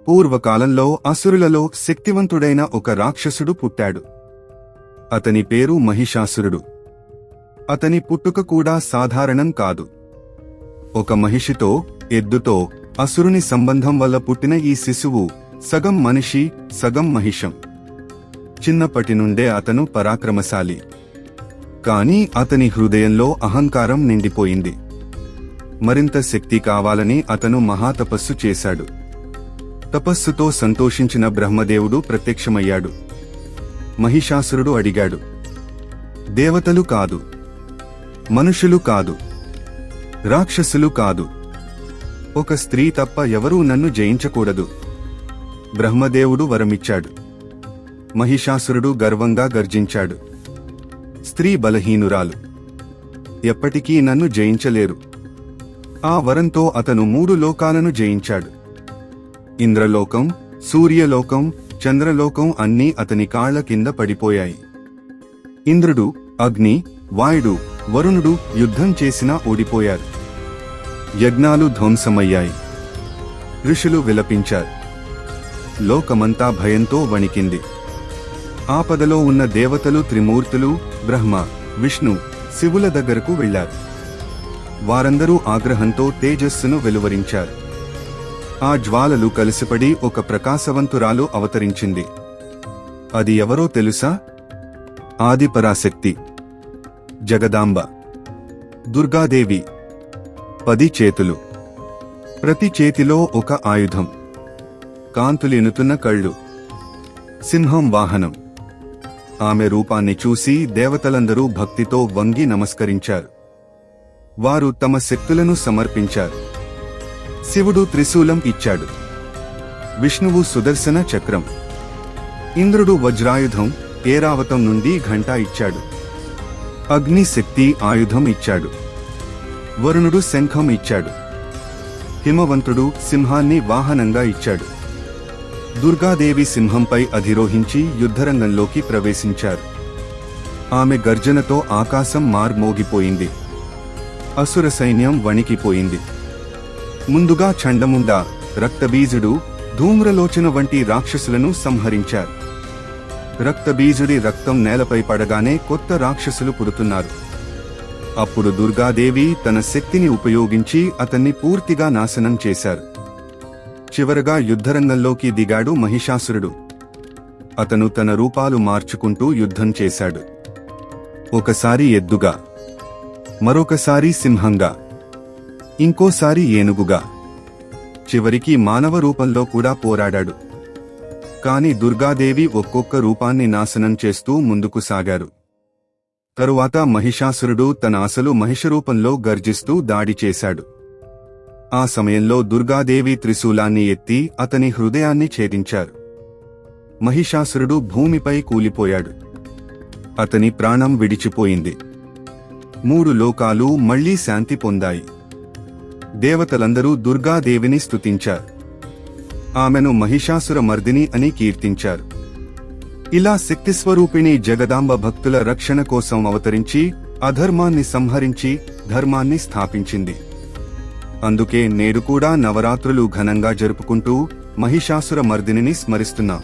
పూర్వకాలంలో అసురులలో శక్తివంతుడైన ఒక రాక్షసుడు పుట్టాడు. అతని పేరు మహిషాసురుడు. అతని పుట్టుక కూడా సాధారణం కాదు. ఒక మహిషితో, ఎద్దుతో, అసురుని సంబంధం వల్ల పుట్టిన ఈ శిశువు సగం మనిషి, సగం మహిషం. చిన్నప్పటి నుండే అతను పరాక్రమశాలి. కాని అతని హృదయంలో అహంకారం నిండిపోయింది. మరింత శక్తి కావాలని అతను మహాతపస్సు చేశాడు. తపస్సుతో సంతోషించిన బ్రహ్మదేవుడు ప్రత్యక్షమయ్యాడు. మహిషాసురుడు అడిగాడు, దేవతలు కాదు, మనుషులు కాదు, రాక్షసులు కాదు, ఒక స్త్రీ తప్ప ఎవరూ నన్ను జయించకూడదు. బ్రహ్మదేవుడు వరమిచ్చాడు. మహిషాసురుడు గర్వంగా గర్జించాడు, స్త్రీ బలహీనురాలు, ఎప్పటికీ నన్ను జయించలేరు. ఆ వరంతో అతను 3 లోకాలను జయించాడు. ఇంద్రలోకం, సూర్యలోకం, చంద్రలోకం అన్నీ అతని కాళ్ల కింద పడిపోయాయి. ఇంద్రుడు, అగ్ని, వాయుడు, వరుణుడు యుద్ధం చేసినా ఓడిపోయారు. యజ్ఞాలు ధ్వంసమయ్యాయి. ఋషులు విలపించారు. లోకమంతా భయంతో వణికింది. ఆపదలో ఉన్న దేవతలు త్రిమూర్తులు, బ్రహ్మ, విష్ణు, శివుల దగ్గరకు వెళ్లారు. వారందరూ ఆగ్రహంతో తేజస్సును వెలువరించారు. ఆ జ్వాలలు కలిసిపడి ఒక ప్రకాశవంతురాలు అవతరించింది. అది ఎవరో తెలుసా? ఆదిపరాశక్తి, జగదాంబ, దుర్గాదేవి. 10 చేతులు, ప్రతి చేతిలో ఒక ఆయుధం, కాంతులినుతున్న కళ్ళు, సింహం వాహనం. ఆమె రూపాన్ని చూసి దేవతలందరూ భక్తితో వంగి నమస్కరించారు. వారు తమ శక్తులను సమర్పించారు. శివుడు త్రిశూలం ఇచ్చాడు. విష్ణువు సుదర్శన చక్రం, ఇంద్రుడు వజ్రాయుధం, ఏరావతం నుండి ఘంటా ఇచ్చాడు. అగ్ని శక్తి ఆయుధం ఇచ్చాడు. వరుణుడు శంఖం ఇచ్చాడు. హిమవంతుడు సింహాన్ని వాహనంగా ఇచ్చాడు. దుర్గాదేవి సింహంపై అధిరోహించి యుద్ధరంగంలోకి ప్రవేశించారు. ఆమె గర్జనతో ఆకాశం మార్మోగిపోయింది. అసుర సైన్యం వణికిపోయింది. ముందుగా చండముండ, రక్తబీజుడు, ధూమ్రలోచన వంటి రాక్షసులను సంహరించారు. రక్తబీజుడి రక్తం నేలపై పడగానే కొత్త రాక్షసులు పుడుతున్నారు. అప్పుడు దుర్గాదేవి తన శక్తిని ఉపయోగించి అతన్ని పూర్తిగా నాశనం చేశారు. చివరగా యుద్ధరంగంలోకి దిగాడు మహిషాసురుడు. అతను తన రూపాలు మార్చుకుంటూ యుద్ధం చేశాడు. ఒకసారి ఎద్దుగా, మరొకసారి సింహంగా, ఇంకోసారి ఏనుగుగా, చివరికి మానవ రూపంలో కూడా పోరాడాడు. కాని దుర్గాదేవి ఒక్కొక్క రూపాన్ని నాశనం చేస్తూ ముందుకు సాగారు. తరువాత మహిషాసురుడు తన అసలు మహిషరూపంలో గర్జిస్తూ దాడి చేశాడు. ఆ సమయంలో దుర్గాదేవి త్రిశూలాన్ని ఎత్తి అతని హృదయాన్ని ఛేదించారు. మహిషాసురుడు భూమిపై కూలిపోయాడు. అతని ప్రాణం విడిచిపోయింది. 3 లోకాలు మళ్లీ శాంతి పొందాయి. దేవతలందరూ దుర్గాదేవిని స్తుతించారు. ఆమెను మహిషాసుర మర్దిని అని కీర్తించారు. ఇలా శక్తిస్వరూపిణి జగదాంబ భక్తుల రక్షణ కోసం అవతరించి అధర్మాన్ని సంహరించి ధర్మాన్ని స్థాపించింది. అందుకే నేడు కూడా నవరాత్రులు ఘనంగా జరుపుకుంటూ మహిషాసుర మర్దినిని స్మరిస్తున్నాం.